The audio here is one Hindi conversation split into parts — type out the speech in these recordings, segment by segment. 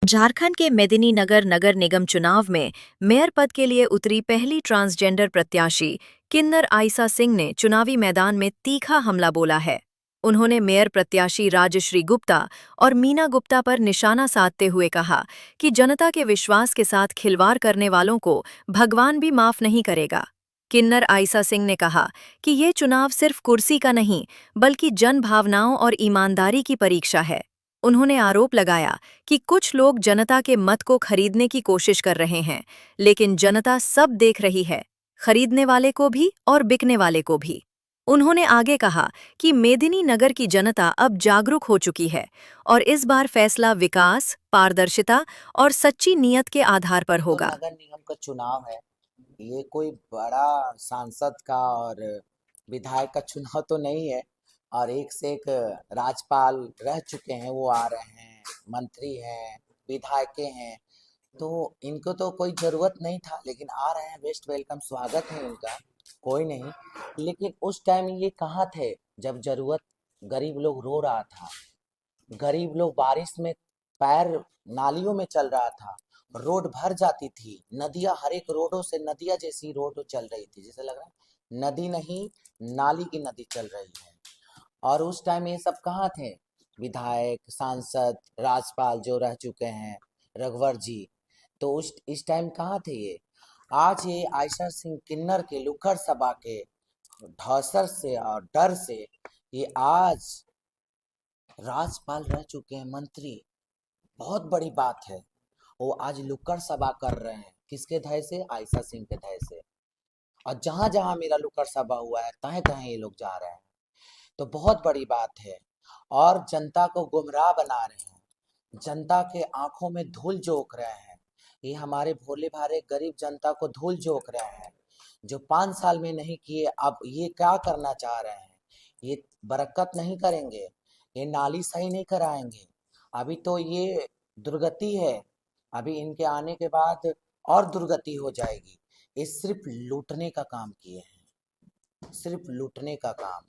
झारखंड के मेदिनीनगर नगर निगम चुनाव में मेयर पद के लिए उतरी पहली ट्रांसजेंडर प्रत्याशी किन्नर आयसा सिंह ने चुनावी मैदान में तीखा हमला बोला है। उन्होंने मेयर प्रत्याशी राजश्री गुप्ता और मीना गुप्ता पर निशाना साधते हुए कहा कि जनता के विश्वास के साथ खिलवाड़ करने वालों को भगवान भी माफ नहीं करेगा। किन्नर आयसा सिंह ने कहा कि ये चुनाव सिर्फ कुर्सी का नहीं बल्कि जन भावनाओं और ईमानदारी की परीक्षा है। उन्होंने आरोप लगाया कि कुछ लोग जनता के मत को खरीदने की कोशिश कर रहे हैं, लेकिन जनता सब देख रही है, खरीदने वाले को भी और बिकने वाले को भी। उन्होंने आगे कहा कि मेदिनीनगर की जनता अब जागरूक हो चुकी है और इस बार फैसला विकास, पारदर्शिता और सच्ची नीयत के आधार पर तो होगा। नगर निगम का चुनाव है। ये कोई बड़ा सांसद का और विधायक का चुनाव तो नहीं है। और एक से एक राज्यपाल रह चुके हैं, वो आ रहे हैं, मंत्री हैं, विधायकें हैं। तो इनको तो कोई जरूरत नहीं था, लेकिन आ रहे हैं, बेस्ट वेलकम, स्वागत है उनका, कोई नहीं। लेकिन उस टाइम ये कहाँ थे जब जरूरत, गरीब लोग रो रहा था, गरीब लोग बारिश में पैर नालियों में चल रहा था, रोड भर जाती थी, नदियां, हर एक रोडों से नदियां जैसी रोड चल रही थी, जैसे लग रहा है नदी नहीं, नाली की नदी चल रही है। और उस टाइम ये सब कहाँ थे, विधायक, सांसद, राज्यपाल जो रह चुके हैं, रघुवर जी। तो उस इस टाइम कहाँ थे ये। आज ये आयशा सिंह किन्नर के लुक्कड़ सभा के ढौसर से और डर से ये आज राज्यपाल रह चुके हैं, मंत्री। बहुत बड़ी बात है। वो आज लुक्कड़ सभा कर रहे हैं, किसके धय से, आयशा सिंह के धय से। और जहां जहां मेरा लुक्कड़ सभा हुआ है, तहें तहें ये लोग जा रहे हैं। तो बहुत बड़ी बात है। और जनता को गुमराह बना रहे हैं, जनता के आंखों में धूल झोंक रहे हैं। ये हमारे भोले भाले गरीब जनता को धूल झोंक रहे हैं। जो 5 साल में नहीं किए, अब ये क्या करना चाह रहे हैं। ये बरकत नहीं करेंगे, ये नाली सही नहीं कराएंगे। अभी तो ये दुर्गति है, अभी इनके आने के बाद और दुर्गति हो जाएगी। ये सिर्फ लूटने का काम किए हैं, सिर्फ लूटने का काम।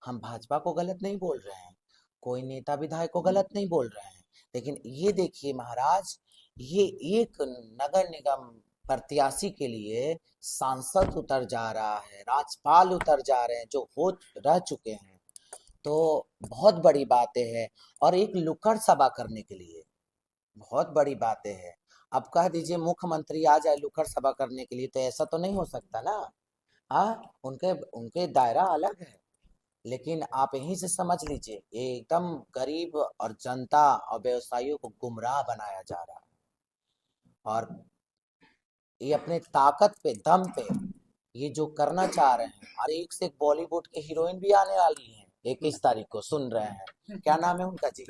हम भाजपा को गलत नहीं बोल रहे हैं, कोई नेता विधायक को गलत नहीं बोल रहे हैं, लेकिन ये देखिए महाराज, ये एक नगर निगम प्रत्याशी के लिए सांसद उतर जा रहा है, राज्यपाल उतर जा रहे हैं जो हो रह चुके हैं। तो बहुत बड़ी बातें हैं। और एक लुक्कड़ सभा करने के लिए बहुत बड़ी बातें हैं। अब कह दीजिए मुख्यमंत्री आ जाए लुक्कड़ सभा करने के लिए, तो ऐसा तो नहीं हो सकता ना। हाँ, उनके उनके दायरा अलग है। लेकिन आप यहीं से समझ लीजिए, ये एकदम गरीब और जनता और व्यवसायियों को गुमराह बनाया जा रहा है। और ये अपने ताकत पे, दम पे ये जो करना चाह रहे हैं। और एक से एक बॉलीवुड के हीरोइन भी आने वाली हैं, 21 तारीख को, सुन रहे हैं, क्या नाम है उनका जी,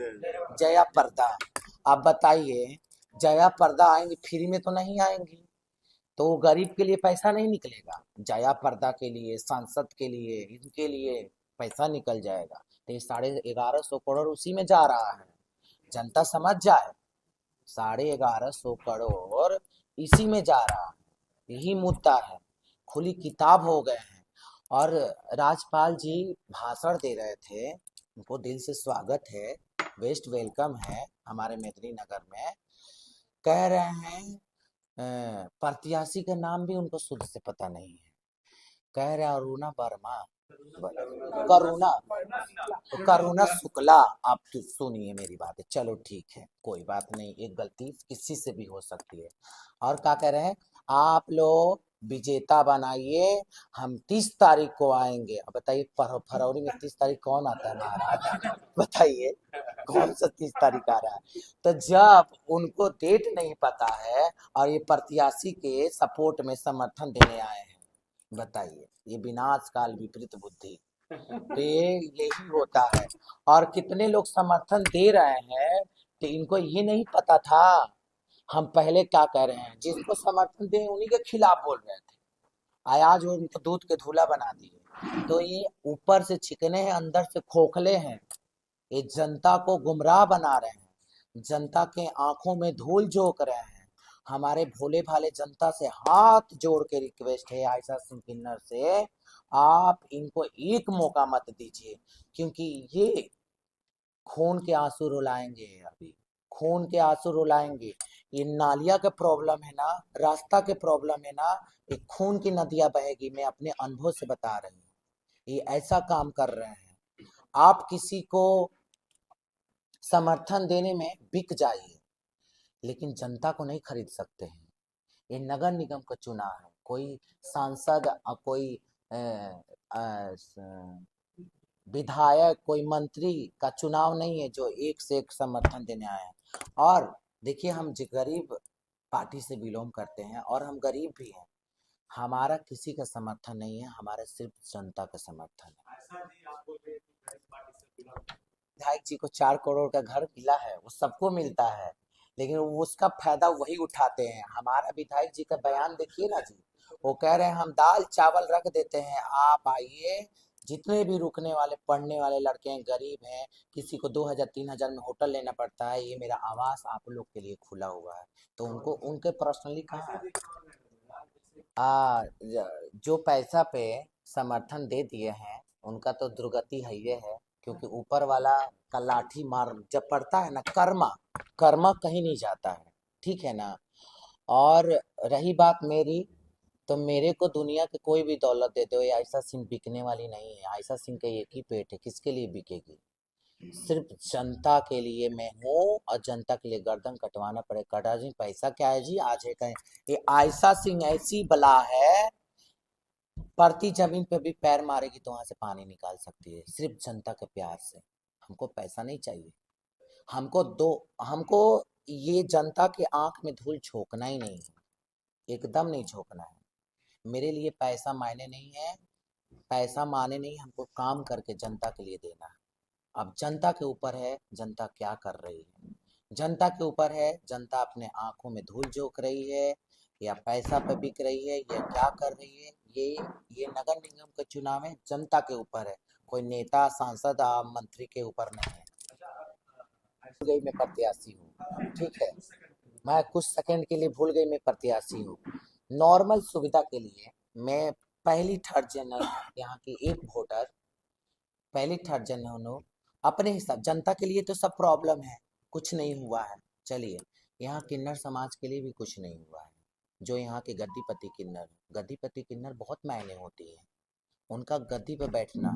जया पर्दा। आप बताइए, जया पर्दा आएंगी, फ्री में तो नहीं आएंगी। तो वो गरीब के लिए पैसा नहीं निकलेगा, जया पर्दा के लिए, सांसद के लिए, इनके लिए पैसा निकल जाएगा। तो ये 1150 करोड़ उसी में जा रहा है, जनता समझ जाए। 1150 करोड़ इसी में जा रहा है, यही मुद्दा है। खुली किताब हो गए हैं। और राज्यपाल जी भाषण दे रहे थे, उनको दिल से स्वागत है, बेस्ट वेलकम है हमारे मेदिनीनगर में। कह रहे हैं प्रत्याशी का नाम भी उनको शुद्ध से पता नहीं है। कह रहे हैं अरुणा वर्मा, करुणा, करुणा शुक्ला। आप तो सुनिए मेरी बात है, चलो ठीक है, कोई बात नहीं, एक गलती किसी से भी हो सकती है। और क्या कह रहे हैं, आप लोग विजेता बनाइए, हम 30 तारीख को आएंगे। अब बताइए, फरवरी में 30 तारीख कौन आता है महाराज, बताइए कौन सा 30 तारीख आ रहा है। तो जब उनको डेट नहीं पता है और ये प्रत्याशी के सपोर्ट में समर्थन देने आए हैं, बताइए, ये विनाश काल विपरीत बुद्धि। तो ये यही होता है। और कितने लोग समर्थन दे रहे हैं, तो इनको ये नहीं पता था हम पहले क्या कह रहे हैं, जिसको समर्थन दे उन्हीं के खिलाफ बोल रहे थे। आज वो उनको दूध के धूला बना दिए। तो ये ऊपर से चिकने हैं, अंदर से खोखले हैं। ये जनता को गुमराह बना रहे हैं, जनता के आंखों में धूल झोंक रहे हैं। हमारे भोले भाले जनता से हाथ जोड़ के रिक्वेस्ट है, आयशा सिंह किन्नर से, आप इनको एक मौका मत दीजिए, क्योंकि ये खून के आंसू रुलाएंगे, अभी खून के आंसू रुलाएंगे। ये नालिया का प्रॉब्लम है ना, रास्ता के प्रॉब्लम है ना, ये खून की नदियां बहेगी। मैं अपने अनुभव से बता रही हूँ, ये ऐसा काम कर रहे हैं। आप किसी को समर्थन देने में बिक जाइए, लेकिन जनता को नहीं खरीद सकते हैं। ये नगर निगम का चुनाव है, कोई सांसद कोई अ, विधायक, कोई मंत्री का चुनाव नहीं है जो एक से एक समर्थन देने आए हैं। और देखिए, हम गरीब पार्टी से बिलोंग करते हैं और हम गरीब भी हैं। हमारा किसी का समर्थन नहीं है, हमारा सिर्फ जनता का समर्थन है। विधायक जी को 4 करोड़ का घर मिला है, वो सबको मिलता है, लेकिन वो उसका फायदा वही उठाते हैं। हमारा विधायक जी का बयान देखिए ना जी, वो कह रहे हैं हम दाल चावल रख देते हैं, आप आइए। जितने भी रुकने वाले पढ़ने वाले लड़के हैं, गरीब हैं, किसी को 2,000 3,000 में होटल लेना पड़ता है, ये मेरा आवास आप लोग के लिए खुला हुआ है। तो उनको उनके पर्सनली कहाँ है? जो पैसा पे समर्थन दे दिए हैं, उनका तो दुर्गति है ये है, क्योंकि ऊपर वाला का लाठी मार जब पड़ता है ना, कर्मा कर्मा कहीं नहीं जाता है, ठीक है ना। और रही बात मेरी, तो मेरे को दुनिया के कोई भी दौलत दे दो, ये आयशा सिंह बिकने वाली नहीं है। आयशा सिंह का एक ही पेट है, किसके लिए बिकेगी? सिर्फ जनता के लिए मैं हूँ, और जनता के लिए गर्दन कटवाना पड़े कटा जी, पैसा क्या है जी। आज है कहीं, ये आयशा सिंह ऐसी बला है, परती जमीन पे भी पैर मारेगी तो वहां से पानी निकाल सकती है, सिर्फ जनता के प्यार से। हमको पैसा नहीं चाहिए, हमको दो, हमको ये जनता के आंख में धूल झोंकना ही नहीं है, एकदम नहीं झोंकना है। मेरे लिए पैसा मायने नहीं है, पैसा माने नहीं, हमको काम करके जनता के लिए देना है। अब जनता के ऊपर है जनता क्या कर रही है, जनता के ऊपर है जनता अपने आंखों में धूल झोंक रही है या पैसा पे बिक रही है या क्या कर रही है। ये नगर निगम का चुनाव है, जनता के ऊपर है, कोई नेता सांसद मंत्री के ऊपर नहीं है। भूल गई मैं प्रत्याशी हूँ, ठीक है, मैं कुछ सेकंड के लिए भूल गई मैं प्रत्याशी हूँ। नॉर्मल सुविधा के लिए मैं पहली थर्ड जनरल हूँ, यहाँ की एक वोटर, पहली थर्ड जनरल हूँ। अपने हिसाब जनता के लिए तो सब प्रॉब्लम है, कुछ नहीं हुआ है। चलिए, यहाँ किन्नर समाज के लिए भी कुछ नहीं हुआ है। जो यहाँ के गद्दीपति किन्नर बहुत मायने होती है, उनका गद्दी पे बैठना,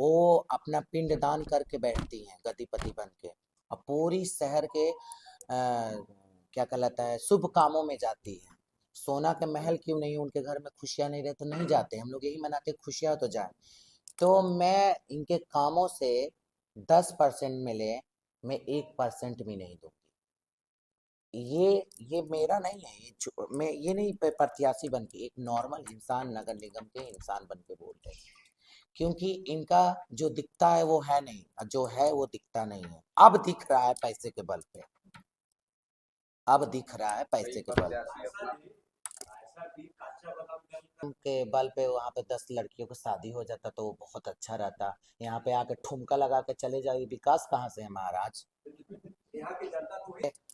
वो अपना पिंड दान करके बैठती हैं गद्दीपति बन के, और पूरी शहर के क्या कहलाता है शुभ कामों में जाती है। सोना के महल क्यों नहीं, उनके घर में खुशियां नहीं रहे तो नहीं जाते, हम लोग यही मनाते खुशियां तो जाए। तो मैं इनके कामों से 10% मिले, मैं 1% भी नहीं दूंगी। ये मेरा नहीं है, मैं ये नहीं प्रत्याशी बन के, एक नॉर्मल इंसान नगर निगम के इंसान बन के बोल रहे हैं। क्योंकि इनका जो दिखता है वो है नहीं, और जो है वो दिखता नहीं है। अब दिख रहा है पैसे के बल पे, अब दिख रहा है पैसे के बल के बल पे। वहां पे 10 लड़कियों की शादी हो जाता तो वो बहुत अच्छा रहता। यहाँ पे आके ठुमका लगा के चले जाइए, विकास कहाँ से है महाराज?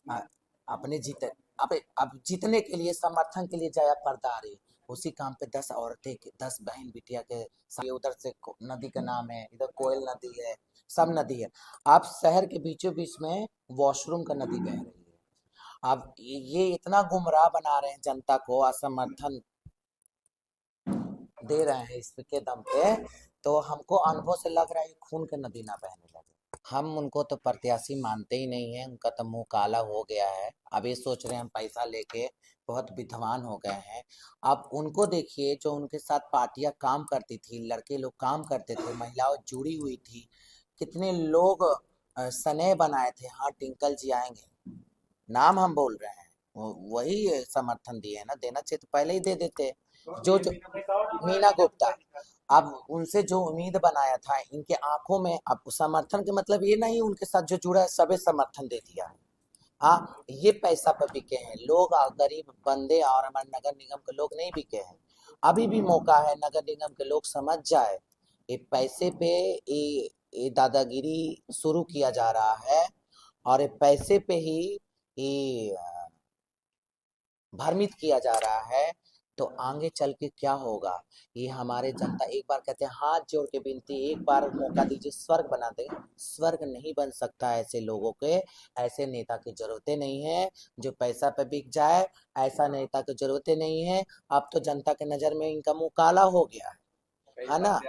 आ, अपने जीत अब जीतने के लिए, समर्थन के लिए जाया परदारी, उसी काम पे 10 औरतें 10 बहन बिटिया के उधर से नदी का नाम है, इधर कोयल नदी है, सब नदी है। आप शहर के बीचों बीच में वॉशरूम का नदी बह रही है। अब ये इतना गुमराह बना रहे हैं जनता को, असमर्थन दे रहे हैं इसके दम पे, तो हमको अनुभव से लग रहा है खून के नदी ना बहने लगे। हम उनको तो प्रत्याशी मानते ही नहीं है, उनका तो मुंह काला हो गया है। अब ये सोच रहे हैं हम पैसा लेके बहुत विद्वान हो गए हैं। अब उनको देखिए, जो उनके साथ पार्टियां काम करती थी, लड़के लोग काम करते थे, महिलाएं जुड़ी हुई थी, कितने लोग स्नेह बनाए थे, हाँ टिंकल जी आएंगे, नाम हम बोल रहे हैं, वही समर्थन दिए है ना, देना चाहिए तो पहले ही दे देते। जो मीना गुप्ता, अब उनसे जो उम्मीद बनाया था, इनके आंखों में अब समर्थन के मतलब ये नहीं उनके साथ जो जुड़ा है सबे समर्थन दे दिया है। हाँ, ये पैसा पे बिके हैं लोग, गरीब बंदे और हमारे नगर निगम के लोग नहीं बिके हैं। अभी भी मौका है, नगर निगम के लोग समझ जाए, ये पैसे पे ये दादागिरी शुरू किया जा रहा है, और ये पैसे पे ही ये भ्रमित किया जा रहा है। तो आगे चल के क्या होगा, ये हमारे जनता एक बार कहते हैं हाथ जोड़ के विनती, एक बार मौका दीजिए, स्वर्ग बना देंगे। स्वर्ग नहीं बन सकता ऐसे लोगों के, ऐसे नेता की जरूरतें नहीं है जो पैसा पे बिक जाए। ऐसा नेता की जरूरतें नहीं है। अब तो जनता के नजर में इनका मुंह काला हो गया है ना।